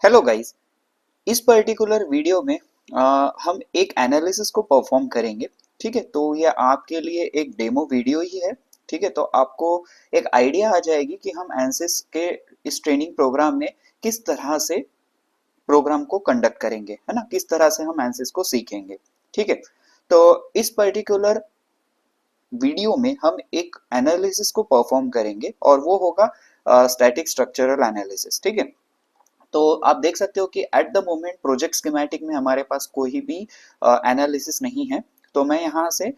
Hello guys. इस particular video में हम एक एनालिसिस को परफॉर्म करेंगे। ठीक है, तो ये आपके लिए एक डेमो वीडियो ही है। ठीक है, तो आपको एक आइडिया आ जाएगी कि हम एनसिस के इस ट्रेनिंग प्रोग्राम में किस तरह से प्रोग्राम को कंडक्ट करेंगे, है ना, किस तरह से हम एनसिस को सीखेंगे। ठीक है, तो इस पर्टिकुलर वीडियो में हम एक एनालिसिस को परफॉर्म करेंगे और वो होगा स्टैटिक स्ट्रक्चरल एनालिसिस। ठीक है, तो आप देख सकते हो कि at the moment project schematic में हमारे पास कोई भी एनालिसिस नहीं है। तो मैं यहाँ से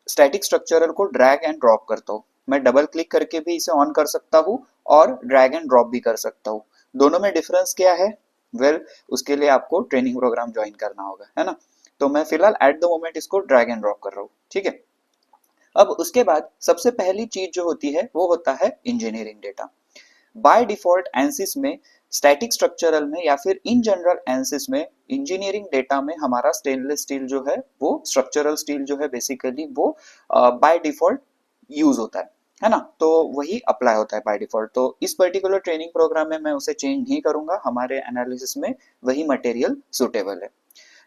स्टैटिक स्ट्रक्चरल को ड्रैग एंड ड्रॉप करता हूँ। मैं डबल क्लिक करके भी इसे ऑन कर सकता हूँ और ड्रैग एंड ड्रॉप भी कर सकता हूँ। दोनों में डिफरेंस क्या है? वेल, उसके लिए आपको ट्रेनिंग प्रोग्राम ज्वाइन करना होगा, है ना। तो मैं फिलहाल एट द मोमेंट इसको ड्रैग एंड ड्रॉप कर रहा हूँ। ठीक है, अब उसके बाद सबसे पहली चीज जो होती है वो होता है इंजीनियरिंग डेटा। बाय डिफॉल्ट एनसिस में, स्टैटिक स्ट्रक्चरल में या फिर इन जनरल एनसिस में, इंजीनियरिंग डेटा में हमारा स्टेनलेस स्टील जो है वो स्ट्रक्चरल स्टील जो है बेसिकली वो बाय डिफॉल्ट यूज होता है ना। तो वही अप्लाई होता है बाय डिफॉल्ट। तो इस पर्टिकुलर ट्रेनिंग प्रोग्राम में मैं उसे चेंज नहीं करूंगा, हमारे एनालिसिस में वही मटेरियल सुटेबल है।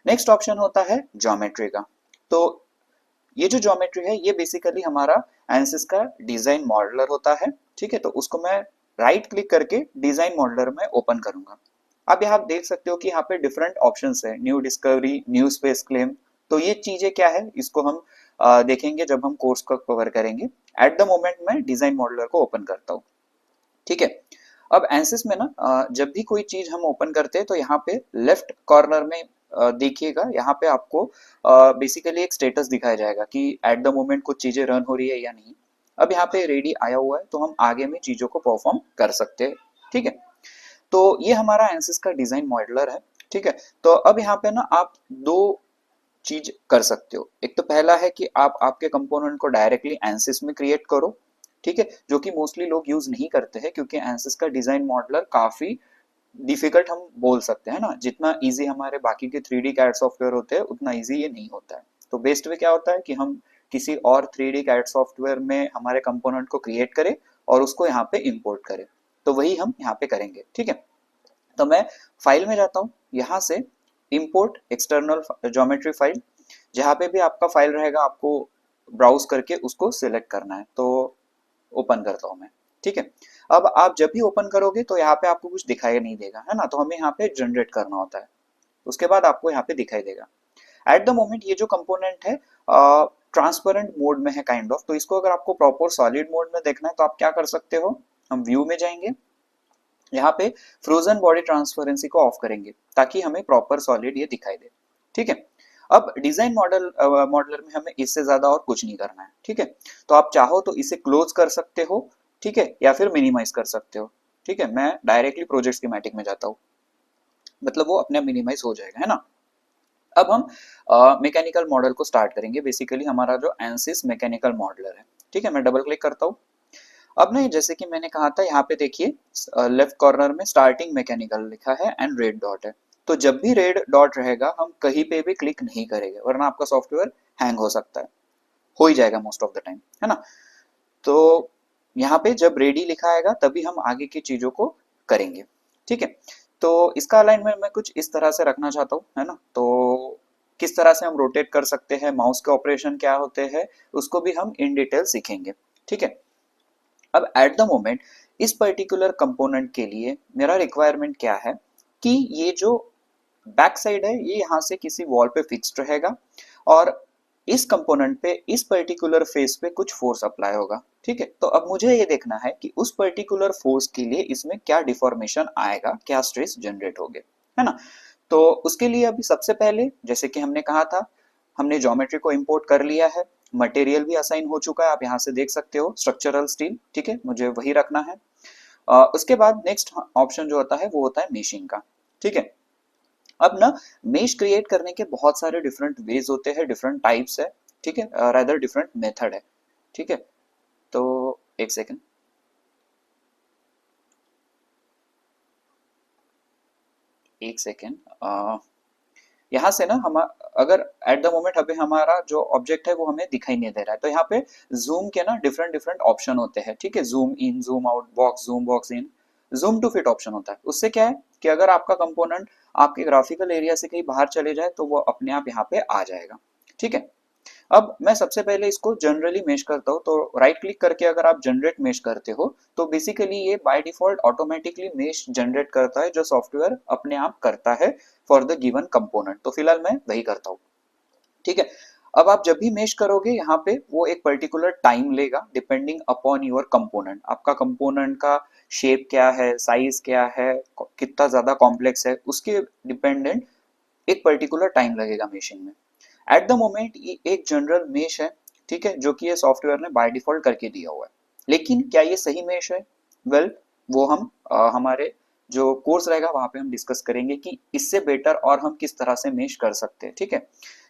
नेक्स्ट ऑप्शन होता है ज्योमेट्री का। तो ये जो ज्योमेट्री है ये बेसिकली हमारा एनसिस का डिजाइन मॉडलर होता है। ठीक है, तो उसको मैं राइट क्लिक करके डिजाइन मॉडलर में ओपन करूंगा। अब यहाँ आप देख सकते हो कि यहाँ पे डिफरेंट ऑप्शंस है, new discovery, new space claim. तो ये चीजें क्या है इसको हम देखेंगे जब हम कोर्स को कवर करेंगे। एट द मोमेंट मैं डिजाइन मॉडलर को ओपन करता हूँ। ठीक है, अब एंसिस में ना जब भी कोई चीज हम ओपन करते हैं तो यहाँ पे लेफ्ट कॉर्नर में देखिएगा, यहाँ पे आपको बेसिकली एक स्टेटस दिखाया जाएगा कि एट द मोमेंट कुछ चीजें रन हो रही है या नहीं। अब यहाँ पे रेडी आया हुआ है तो हम आगे में चीजों को परफॉर्म कर सकते हैं। ठीक है, तो ये हमारा एंसिस का डिजाइन मॉडलर है। ठीक है, तो अब यहाँ पे ना आप दो चीज कर सकते हो। एक तो पहला है कि आप आपके कंपोनेंट को डायरेक्टली एंसिस में क्रिएट करो। ठीक है, जो कि मोस्टली लोग यूज नहीं करते हैं क्योंकि एंसिस का डिजाइन मॉडलर काफी डिफिकल्ट हम बोल सकते हैं ना। जितना इजी हमारे बाकी के 3D कैड सॉफ्टवेयर होते हैं उतना इजी ये नहीं होता है। तो बेस्ट वे क्या होता है कि हम किसी और 3D कैड सॉफ्टवेयर में हमारे कंपोनेंट को क्रिएट करें और उसको यहाँ पे इंपोर्ट करें। तो वही हम यहाँ पे करेंगे। ठीक है, तो मैं फाइल में जाता हूँ, यहाँ से इंपोर्ट एक्सटर्नल ज्योमेट्री फाइल, जहाँ पे भी आपका फाइल रहेगा आपको ब्राउज करके उसको सिलेक्ट करना है। तो ओपन करता हूँ मैं। ठीक है, अब आप जब भी ओपन करोगे तो यहाँ पे आपको कुछ दिखाई नहीं देगा, है ना। तो हमें यहाँ पे जनरेट करना होता है, उसके बाद आपको यहाँ पे दिखाई देगा। एट द मोमेंट ये जो कंपोनेंट है ट्रांसपेरेंट मोड में है काइंड ऑफ। तो इसको अगर आपको प्रॉपर सॉलिड मोड में देखना है तो आप क्या कर सकते हो, हम व्यू में जाएंगे, यहाँ पे फ्रोजन बॉडी ट्रांसपेरेंसी को ऑफ करेंगे ताकि हमें प्रॉपर सॉलिड ये दिखाई दे। ठीक है, अब डिजाइन मॉडलर में हमें इससे ज्यादा और कुछ नहीं करना है। ठीक है, तो आप चाहो तो इसे क्लोज कर सकते हो, ठीक है, या फिर मिनिमाइज कर सकते हो। ठीक है, मैं डायरेक्टली प्रोजेक्ट स्कीमेटिक में जाता हूँ, मतलब वो अपने मिनिमाइज हो जाएगा, है ना। अब हम मैकेनिकल मॉडल को स्टार्ट करेंगे, बेसिकली हमारा जो एनसिस मैकेनिकल मॉडलर है। ठीक है, मैं डबल क्लिक करता हूँ। अब नहीं, जैसे कि मैंने कहा था यहाँ पे देखिए लेफ्ट कॉर्नर में स्टार्टिंग मैकेनिकल लिखा है एंड रेड डॉट है। तो जब भी रेड डॉट रहेगा हम कहीं पे भी क्लिक नहीं करेंगे वरना आपका सॉफ्टवेयर हैंग हो सकता है, हो ही जाएगा मोस्ट ऑफ द टाइम, है ना। तो यहाँ पे जब रेडी लिखा आएगा तभी हम आगे की चीजों को करेंगे। ठीक है, तो इसका अलाइनमेंट मैं कुछ इस तरह से रखना चाहता हूँ, है ना। तो किस तरह से हम रोटेट कर सकते हैं, माउस के ऑपरेशन क्या होते हैं, उसको भी हम इन डिटेल सीखेंगे। ठीक है, अब एट द मोमेंट इस पर्टिकुलर कंपोनेंट के लिए मेरा रिक्वायरमेंट क्या है कि ये जो बैक साइड है ये यहाँ से किसी वॉल पे फिक्स्ड रहेगा और इस कंपोनेंट पे इस पर्टिकुलर फेस पे कुछ फोर्स अप्लाई होगा। ठीक है, तो अब मुझे ये देखना है कि उस पर्टिकुलर फोर्स के लिए इसमें क्या डिफॉर्मेशन आएगा, क्या स्ट्रेस जनरेट होगे, है ना। तो उसके लिए अभी सबसे पहले जैसे कि हमने कहा था, हमने ज्योमेट्री को इंपोर्ट कर लिया है, मटेरियल भी असाइन हो चुका है, आप यहाँ से देख सकते हो स्ट्रक्चरल स्टील। ठीक है, मुझे वही रखना है। उसके बाद नेक्स्ट ऑप्शन जो होता है वो होता है मेशिंग का। ठीक है, अब ना मेश क्रिएट करने के बहुत सारे डिफरेंट वेज होते हैं, डिफरेंट टाइप्स है। ठीक है, रादर डिफरेंट मेथड है। ठीक है, तो एक सेकंड, एक सेकंड, यहाँ से ना हम अगर एट द मोमेंट अभी हमारा जो ऑब्जेक्ट है वो हमें दिखाई नहीं दे रहा है तो यहाँ पे जूम के ना डिफरेंट डिफरेंट ऑप्शन होते हैं। ठीक है, zoom in, zoom out, box zoom, box in, zoom to fit option होता है। उससे क्या है कि अगर आपका कंपोनेंट आपके ग्राफिकल एरिया से कहीं बाहर चले जाए तो वो अपने आप यहाँ पे आ जाएगा। ठीक है, अब मैं सबसे पहले इसको जनरली मेश करता हूँ। तो राइट क्लिक करके अगर आप जनरेट मेश करते हो तो बेसिकली ये by default automatically mesh generate करता है, जो सॉफ्टवेयर अपने आप करता है फॉर द गिवन कंपोनेंट। तो फिलहाल मैं वही करता हूँ। ठीक है, अब आप जब भी मेश करोगे यहाँ पे वो एक पर्टिकुलर टाइम लेगा डिपेंडिंग अपॉन योर कंपोनेंट। आपका कंपोनेंट का शेप क्या है, साइज क्या है, कितना ज्यादा कॉम्प्लेक्स है, उसके डिपेंडेंट एक पर्टिकुलर टाइम लगेगा मेशिंग में। एट द मोमेंट ये एक जनरल मेश है, ठीक है, जो कि ये सॉफ्टवेयर ने बाय डिफॉल्ट करके दिया हुआ है। लेकिन क्या ये सही मेश है? वेल, वो हम हमारे जो कोर्स रहेगा वहां पे हम डिस्कस करेंगे कि इससे बेटर और हम किस तरह से मेश कर सकते हैं। ठीक है,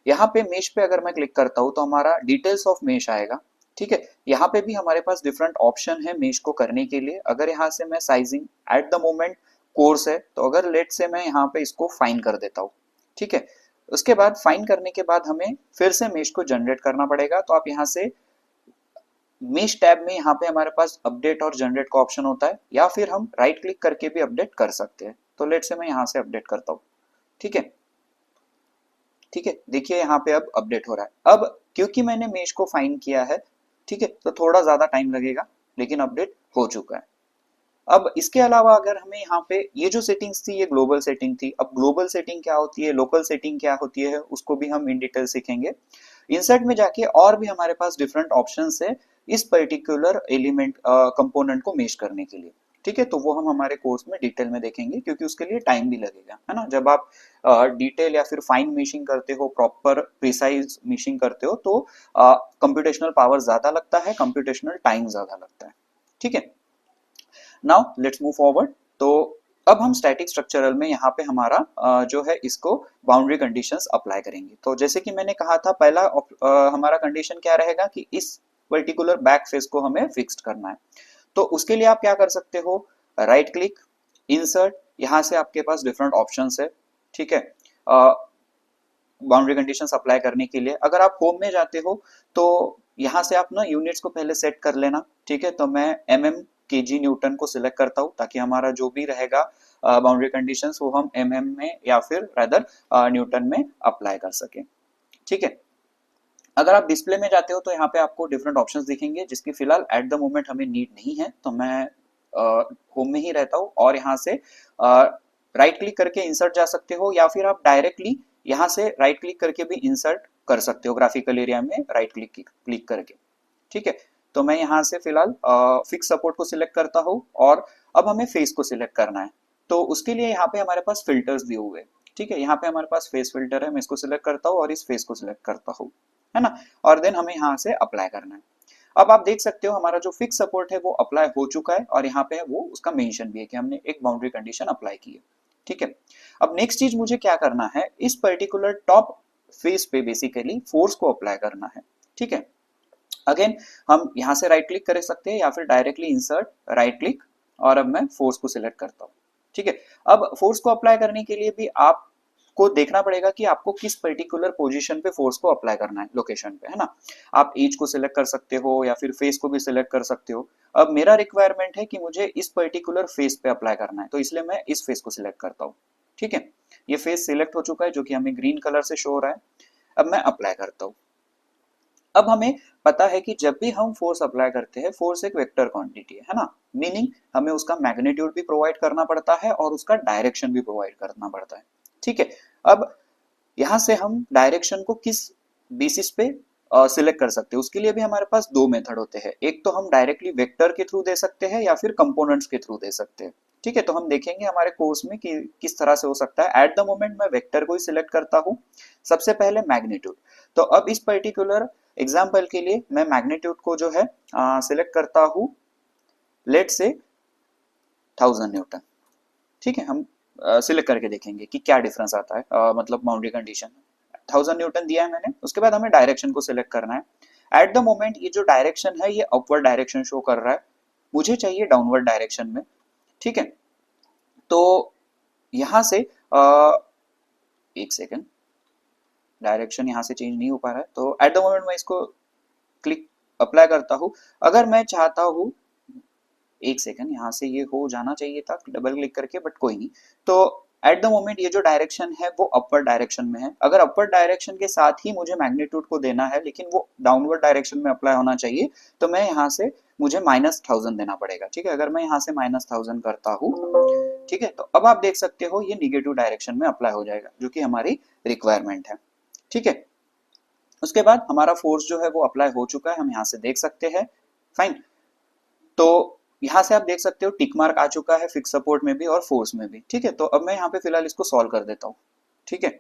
यहाँ पे मेश पे अगर मैं क्लिक करता हूँ तो हमारा डिटेल्स ऑफ मेश आएगा। ठीक है, यहाँ पे भी हमारे पास डिफरेंट ऑप्शन है मेश को करने के लिए। अगर यहाँ से मैं sizing at the moment course है, तो अगर लेट से मैं यहाँ पे इसको फाइन कर देता हूँ। ठीक है, उसके बाद फाइन करने के बाद हमें फिर से मेश को जनरेट करना पड़ेगा। तो आप यहाँ से मेश टैब में यहाँ पे हमारे पास अपडेट और जनरेट का ऑप्शन होता है, या फिर हम राइट क्लिक करके भी अपडेट कर सकते हैं। तो लेट से मैं यहाँ से अपडेट करता हूँ। ठीक है, ठीक है, देखिए यहाँ पे अब अपडेट हो रहा है। अब क्योंकि मैंने मेश को फाइन किया है, ठीक है, तो थोड़ा ज्यादा टाइम लगेगा, लेकिन अपडेट हो चुका है। अब इसके अलावा अगर हमें यहाँ पे ये जो सेटिंग्स थी ये ग्लोबल सेटिंग थी। अब ग्लोबल सेटिंग क्या होती है, लोकल सेटिंग क्या होती है, उसको भी हम इन डिटेल सीखेंगे। इंसर्ट में जाके और भी हमारे पास डिफरेंट ऑप्शंस है इस पर्टिकुलर एलिमेंट कंपोनेंट को मेश करने के लिए। ठीक है, तो वो हम हमारे कोर्स में डिटेल में देखेंगे, क्योंकि उसके लिए टाइम भी लगेगा, है ना। जब आप डिटेल या फिर फाइन मेशिंग करते हो, प्रॉपर प्रिसाइज मेशिंग करते हो, तो कंप्यूटेशनल पावर ज्यादा लगता है, कंप्यूटेशनल टाइम ज्यादा लगता है। ठीक है, नाउ लेट्स मूव फॉरवर्ड। तो अब हम स्टैटिक स्ट्रक्चरल में यहाँ पे हमारा जो है इसको बाउंड्री कंडीशंस अप्लाई करेंगे। तो जैसे कि मैंने कहा था, पहला हमारा कंडीशन क्या रहेगा कि इस पर्टिकुलर बैक फेस को हमें फिक्स्ड करना है। तो उसके लिए आप क्या कर सकते हो, राइट क्लिक, इंसर्ट, यहाँ से आपके पास डिफरेंट ऑप्शंस है। ठीक है, बाउंड्री कंडीशंस अप्लाई करने के लिए अगर आप होम में जाते हो तो यहाँ से आप ना यूनिट्स को पहले सेट कर लेना। ठीक है, तो मैं केजी न्यूटन को सिलेक्ट करता हूँ, ताकि हमारा जो भी रहेगा बाउंड्री कंडीशंस वो हम में या फिर रेदर न्यूटन में अप्लाई कर सके। ठीक है, अगर आप डिस्प्ले में जाते हो तो यहाँ पे आपको डिफरेंट ऑप्शंस दिखेंगे, जिसकी फिलहाल एट द मोमेंट हमें नीड नहीं है। तो मैं होम में ही रहता हूँ, और यहाँ से राइट क्लिक करके इंसर्ट जा सकते हो, या फिर आप डायरेक्टली यहाँ से राइट क्लिक करके भी इंसर्ट कर सकते हो ग्राफिकल एरिया में राइट क्लिक करके। ठीक है, तो मैं यहाँ से फिलहाल फिक्स सपोर्ट को सिलेक्ट करता हूँ, और अब हमें फेस को सिलेक्ट करना है। तो उसके लिए यहाँ पे हमारे पास फिल्टर्स दिए हुए हैं। ठीक है, यहाँ पे हमारे पास फेस फिल्टर है, मैं इसको सिलेक्ट करता हूँ और इस फेस को सिलेक्ट करता हूँ, है ना। और देन हमें यहाँ से अप्लाई करना है। अब आप देख सकते हो हमारा जो फिक्स सपोर्ट है वो अप्लाई हो चुका है, और यहाँ पे वो उसका मेंशन भी है कि हमने एक बाउंड्री कंडीशन अप्लाई की है। ठीक है, अब नेक्स्ट चीज मुझे क्या करना है, इस पर्टिकुलर टॉप फेस पे बेसिकली फोर्स को अप्लाई करना है। ठीक है, अगेन हम यहाँ से राइट क्लिक कर सकते हैं, या फिर डायरेक्टली इंसर्ट, राइट क्लिक, और अब मैं फोर्स को सिलेक्ट करता हूँ। ठीक है, अब फोर्स को अप्लाई करने के लिए भी आपको देखना पड़ेगा कि आपको किस पर्टिकुलर पोजीशन पे फोर्स को अप्लाई करना है, लोकेशन पे, है ना। आप एज को सिलेक्ट कर सकते हो, या फिर फेस को भी सिलेक्ट कर सकते हो। अब मेरा रिक्वायरमेंट है कि मुझे इस पर्टिकुलर फेस पे अप्लाई करना है, तो इसलिए मैं इस फेस को सिलेक्ट करता हूँ। ठीक है, ये फेस सिलेक्ट हो चुका है, जो कि हमें ग्रीन कलर से शो हो रहा है। अब मैं अप्लाई करता हूँ। अब हमें पता है कि जब भी हम फोर्स अप्लाई करते हैं, फोर्स एक वेक्टर क्वांटिटी है ना। मीनिंग हमें उसका मैग्नीट्यूड भी प्रोवाइड करना पड़ता है, और उसका डायरेक्शन भी प्रोवाइड करना पड़ता है। ठीक है, अब यहाँ से हम डायरेक्शन को किस बेसिस पे सिलेक्ट कर सकते हैं, उसके लिए भी हमारे पास दो मेथड होते हैं। एक तो हम डायरेक्टली वेक्टर के थ्रू दे सकते हैं, या फिर कंपोनेंट्स के थ्रू दे सकते हैं। ठीक है, तो हम देखेंगे हमारे कोर्स में कि किस तरह से हो सकता है। एट द मोमेंट मैं वेक्टर को ही सिलेक्ट करता हूँ, सबसे पहले मैग्नीट्यूड। तो अब इस पर्टिकुलर एग्जाम्पल के लिए मैं मैग्नीट्यूड को जो है सिलेक्ट करता हूँ, लेट से 1000 न्यूटन। ठीक है, हम सिलेक्ट करके देखेंगे कि क्या डिफरेंस आता है, मतलब बाउंड्री कंडीशन 1000 न्यूटन दिया है मैंने। उसके बाद हमें डायरेक्शन को सिलेक्ट करना है। एट द मोमेंट ये जो डायरेक्शन है ये अपवर्ड डायरेक्शन शो कर रहा है, मुझे चाहिए डाउनवर्ड डायरेक्शन में। ठीक है, तो यहाँ से एक सेकेंड, डायरेक्शन यहाँ से चेंज नहीं हो पा रहा है, तो एट द मोमेंट मैं इसको क्लिक अप्लाई करता हूँ। अगर मैं चाहता हूँ एक सेकंड, यहाँ से ये हो जाना चाहिए था डबल क्लिक करके, बट कोई नहीं। तो एट द मोमेंट ये जो डायरेक्शन है वो अपवर्ड डायरेक्शन में है। अगर अपवर्ड डायरेक्शन के साथ ही मुझे मैग्नीट्यूड को देना है लेकिन वो डाउनवर्ड डायरेक्शन में अप्लाई होना चाहिए, तो मैं यहाँ से मुझे -1000 देना पड़ेगा। ठीक है, अगर मैं यहाँ से -1000 करता हूँ, ठीक है, तो अब आप देख सकते हो ये निगेटिव डायरेक्शन में अप्लाई हो जाएगा, जो कि हमारी रिक्वायरमेंट है। ठीक है, उसके बाद हमारा फोर्स जो है वो अप्लाई हो चुका है, हम यहाँ से देख सकते हैं। फाइन, तो यहाँ से आप देख सकते हो टिक मार्क आ चुका है फिक्स सपोर्ट में भी और फोर्स में भी। ठीक है, तो अब मैं यहाँ पे फिलहाल इसको सॉल्व कर देता हूँ। ठीक है,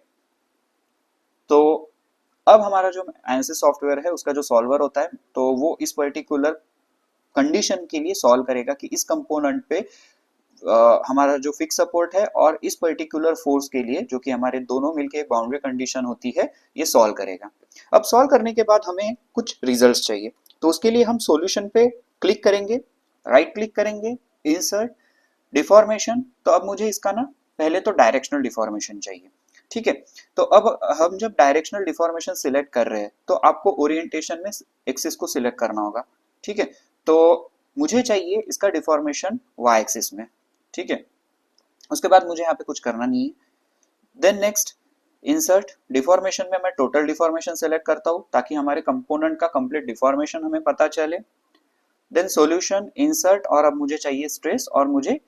तो अब हमारा जो एनालिसिस सॉफ्टवेयर है उसका जो सॉल्वर होता है, तो वो इस पर्टिकुलर कंडीशन के लिए सॉल्व करेगा कि इस कंपोनेंट पे हमारा जो फिक्स सपोर्ट है और इस पर्टिकुलर फोर्स के लिए, जो कि हमारे दोनों मिलके एक बाउंड्री कंडीशन होती है, ये सॉल्व करेगा। अब सॉल्व करने के बाद हमें कुछ रिजल्ट्स चाहिए, तो उसके लिए हम सॉल्यूशन पे क्लिक करेंगे, राइट क्लिक करेंगे, इंसर्ट डिफॉर्मेशन। तो अब मुझे इसका ना पहले तो डायरेक्शनल डिफॉर्मेशन चाहिए। ठीक है, तो अब हम जब डायरेक्शनल डिफॉर्मेशन सिलेक्ट कर रहे हैं तो आपको ओरिएंटेशन में एक्सिस को सिलेक्ट करना होगा। ठीक है, तो मुझे चाहिए इसका डिफॉर्मेशन वाई एक्सिस में। ठीक है, उसके बाद मुझे यहाँ पे कुछ करना नहीं है। देन नेक्स्ट इंसर्ट डिफॉर्मेशन में मैं टोटल डिफॉर्मेशन सेलेक्ट करता हूँ ताकि हमारे कंपोनेंट का कंप्लीट डिफॉर्मेशन हमें पता चले। देन सॉल्यूशन इंसर्ट, और अब मुझे चाहिए स्ट्रेस, और मुझे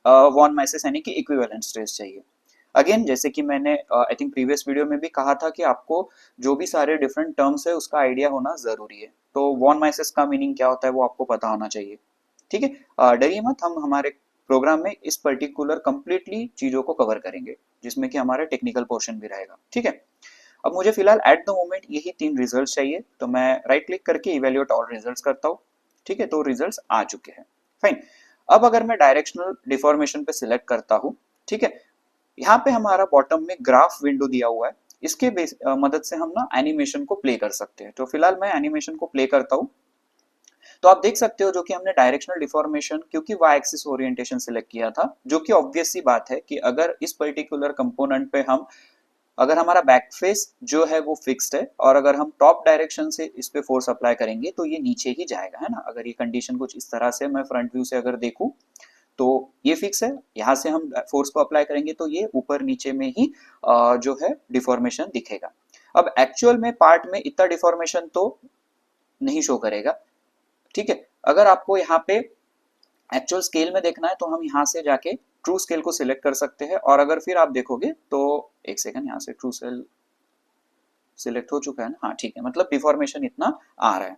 वॉन माइसिस यानी कि इक्विवेलेंट स्ट्रेस चाहिए। अगेन जैसे कि मैंने आई थिंक प्रीवियस वीडियो में भी कहा था कि आपको जो भी सारे डिफरेंट टर्म्स है उसका आइडिया होना जरूरी है। तो वॉन माइसिस का मीनिंग क्या होता है वो आपको पता होना चाहिए। ठीक है, डरिए मत, हम हमारे प्रोग्राम में इस पर्टिकुलर कंप्लीटली चीजों को कवर करेंगे, जिसमें कि हमारा टेक्निकल पोर्शन भी रहेगा। ठीक है, अब मुझे फिलहाल एट द मोमेंट यही 3 रिजल्ट्स चाहिए, तो मैं राइट क्लिक करके इवेल्युएट ऑल रिजल्ट्स करता हूँ। ठीक है, तो रिजल्ट्स आ चुके हैं। फाइन, अब अगर मैं डायरेक्शनल डिफॉर्मेशन पे सिलेक्ट करता हूँ, ठीक है, यहाँ पे हमारा बॉटम में ग्राफ विंडो दिया हुआ है, इसके मदद से हम ना एनिमेशन को प्ले कर सकते हैं। तो फिलहाल मैं एनिमेशन को प्ले करता हूँ। तो आप देख सकते हो जो कि हमने डायरेक्शनल डिफॉर्मेशन क्योंकि वाई एक्सिस ओरिएंटेशन सिलेक्ट किया था, जो कि ऑब्वियस सी बात है कि अगर इस पर्टिकुलर कंपोनेंट पे हम, अगर हमारा बैक फेस जो है वो फिक्स्ड है और अगर हम टॉप डायरेक्शन से इस पे फोर्स अप्लाई करेंगे तो ये नीचे ही जाएगा, है ना। अगर ये कंडीशन कुछ इस तरह से मैं फ्रंट व्यू से अगर देखूं तो ये फिक्स है, यहाँ से हम फोर्स को अप्लाई करेंगे तो ये ऊपर नीचे में ही जो है डिफॉर्मेशन दिखेगा। अब एक्चुअल में पार्ट में इतना डिफॉर्मेशन तो नहीं शो करेगा। ठीक है, अगर आपको यहाँ पे एक्चुअल स्केल में देखना है तो हम यहाँ से जाके ट्रू स्केल को सिलेक्ट कर सकते हैं, और अगर फिर आप देखोगे तो एक सेकंड, यहाँ से ट्रू स्केल सिलेक्ट हो चुका है ना, हाँ ठीक है, मतलब डिफॉर्मेशन इतना आ रहा है।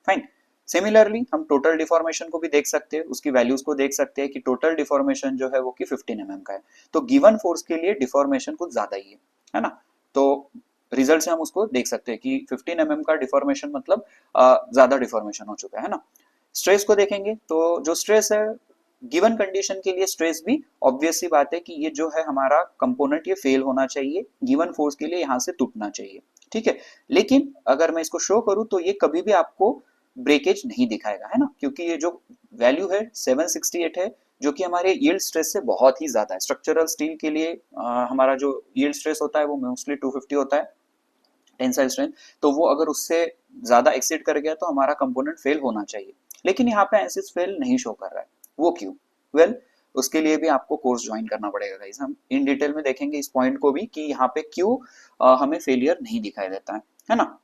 फाइन, सिमिलरली हम टोटल डिफॉर्मेशन को भी देख सकते हैं, उसकी वैल्यूज को देख सकते हैं कि टोटल डिफॉर्मेशन जो है वो कि 15 mm का है। तो गिवन फोर्स के लिए डिफॉर्मेशन कुछ ज्यादा ही है ना। तो रिजल्ट से हम उसको देख सकते हैं कि 15 mm का डिफॉर्मेशन मतलब ज्यादा डिफॉर्मेशन हो चुका है ना। स्ट्रेस को देखेंगे तो जो स्ट्रेस है गिवन कंडीशन के लिए स्ट्रेस भी ऑब्वियस सी बात है कि ये जो है हमारा कंपोनेंट ये फेल होना चाहिए, गिवन फोर्स के लिए यहाँ से टूटना चाहिए। ठीक है, लेकिन अगर मैं इसको शो करूं तो ये कभी भी आपको ब्रेकेज नहीं दिखाएगा, है ना, क्योंकि ये जो वैल्यू है 768 है, जो कि हमारे यील्ड स्ट्रेस से बहुत ही ज्यादा है। स्ट्रक्चरल स्टील के लिए हमारा जो यील्ड स्ट्रेस होता है वो मोस्टली 250 होता है टेंसाइल स्ट्रेंथ, तो वो अगर उससे ज्यादा एक्सीड कर गया तो हमारा कंपोनेंट फेल होना चाहिए। लेकिन यहाँ पे एसिस फेल नहीं शो कर रहा है, वो क्यों? वेल उसके लिए भी आपको कोर्स ज्वाइन करना पड़ेगा गाइस, हम इन डिटेल में देखेंगे इस पॉइंट को भी कि यहाँ पे क्यों हमें फेलियर नहीं दिखाई देता है ना।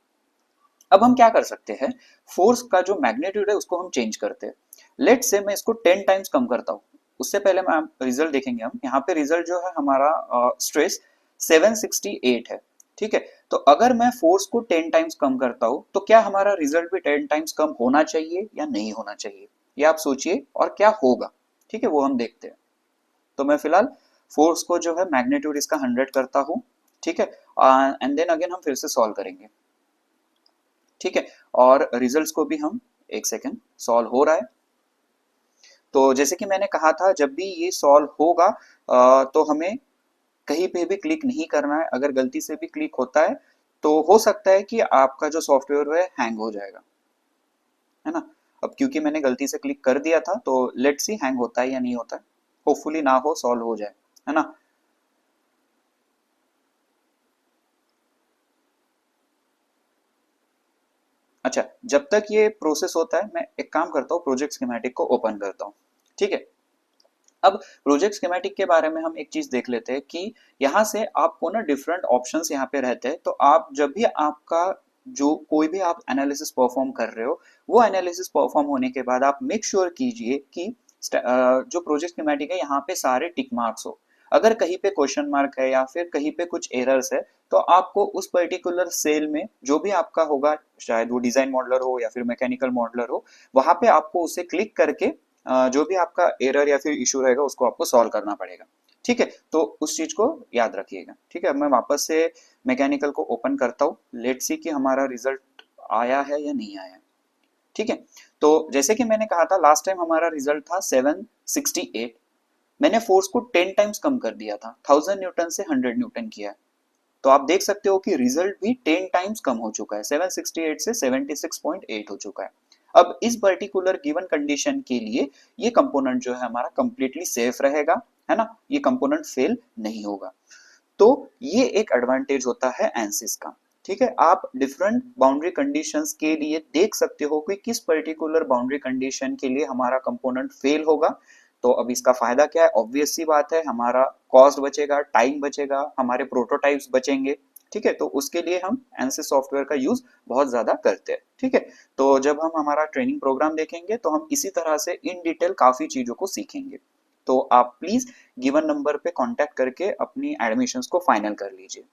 अब हम क्या कर सकते हैं, फोर्स का जो मैग्नीट्यूड है उसको हम चेंज करते हैं। लेट से मैं इसको 10 टाइम्स कम करता हूँ। उससे पहले मैं रिजल्ट देखेंगे, हम यहाँ पे रिजल्ट जो है हमारा स्ट्रेस 768 है। ठीक है, तो अगर मैं फोर्स को 10 टाइम्स कम करता हूँ तो क्या हमारा रिजल्ट भी 10 टाइम्स कम होना चाहिए या नहीं होना चाहिए, ये आप सोचिए, और क्या होगा। ठीक है, वो हम देखते हैं। तो मैं फिलहाल फोर्स को जो है मैग्नीट्यूड इसका 100 करता हूँ। ठीक है, एंड देन अगेन हम फिर से सॉल्व करेंगे। ठीक है, और रिजल्ट्स को भी हम एक सेकेंड, सॉल्व हो रहा है। तो जैसे कि मैंने कहा था जब भी ये सॉल्व होगा तो हमें कहीं पे भी क्लिक नहीं करना है। अगर गलती से भी क्लिक होता है तो हो सकता है कि आपका जो सॉफ्टवेयर है हैंग हो जाएगा, है ना। अब क्योंकि मैंने गलती से क्लिक कर दिया था तो लेट्स सी हैंग होता है या नहीं होता है। होपफुली ना हो, सॉल्व हो जाए, है ना। अच्छा, जब तक ये प्रोसेस होता है मैं एक काम करता हूँ, प्रोजेक्ट स्कीमेटिक को ओपन करता हूँ। ठीक है। अब प्रोजेक्ट स्कीमेटिक के बारे में हम एक चीज देख लेते हैं कि यहाँ से आपको ना डिफरेंट ऑप्शंस यहाँ पे रहते हैं। तो आप जब भी आपका जो कोई भी आप एनालिसिस परफॉर्म कर रहे हो, वो एनालिसिस परफॉर्म होने के बाद आप मेक श्योर कीजिए कि जो प्रोजेक्ट स्कीमेटिक है यहाँ पे सारे टिक मार्क्स हो। अगर कहीं पे क्वेश्चन मार्क है या फिर कहीं पे कुछ एरर्स है, तो आपको उस पर्टिकुलर सेल में जो भी आपका होगा, शायद वो डिजाइन मॉडलर हो या फिर मैकेनिकल मॉडलर हो, वहां पे आपको उसे क्लिक करके जो भी आपका एरर या फिर इशू रहेगा उसको आपको सॉल्व करना पड़ेगा। ठीक है, तो उस चीज को याद रखिएगा। ठीक है, अब मैं वापस से मैकेनिकल को ओपन करता हूँ, लेट्स सी कि हमारा रिजल्ट आया है या नहीं आया। ठीक है, तो जैसे कि मैंने कहा था लास्ट टाइम हमारा रिजल्ट था 768। मैंने फोर्स को 10 टाइम्स कम कर दिया था, 1000 न्यूटन से 100 न्यूटन किया है। तो आप देख सकते हो कि रिजल्ट भी 10 टाइम्स कम हो चुका है, 768 से 76.8 हो चुका है। अब इस पर्टिकुलर गिवन कंडीशन के लिए ये कंपोनेंट जो है हमारा कंप्लीटली सेफ रहेगा, है ना, ये कंपोनेंट फेल नहीं होगा। तो ये एक एडवांटेज होता है एंसिस का। ठीक है, आप डिफरेंट बाउंड्री कंडीशंस के लिए देख सकते हो कि किस पर्टिकुलर बाउंड्री कंडीशन के लिए हमारा कंपोनेंट फेल होगा। तो अब इसका फायदा क्या है, ऑब्वियस सी बात है, हमारा कॉस्ट बचेगा, टाइम बचेगा, हमारे प्रोटोटाइप्स बचेंगे। ठीक है, तो उसके लिए हम एंसिस सॉफ्टवेयर का यूज बहुत ज्यादा करते हैं। ठीक है, तो जब हम हमारा ट्रेनिंग प्रोग्राम देखेंगे तो हम इसी तरह से इन डिटेल काफी चीजों को सीखेंगे। तो आप प्लीज गिवन नंबर पे कांटेक्ट करके अपनी एडमिशंस को फाइनल कर लीजिए।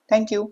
Thank you.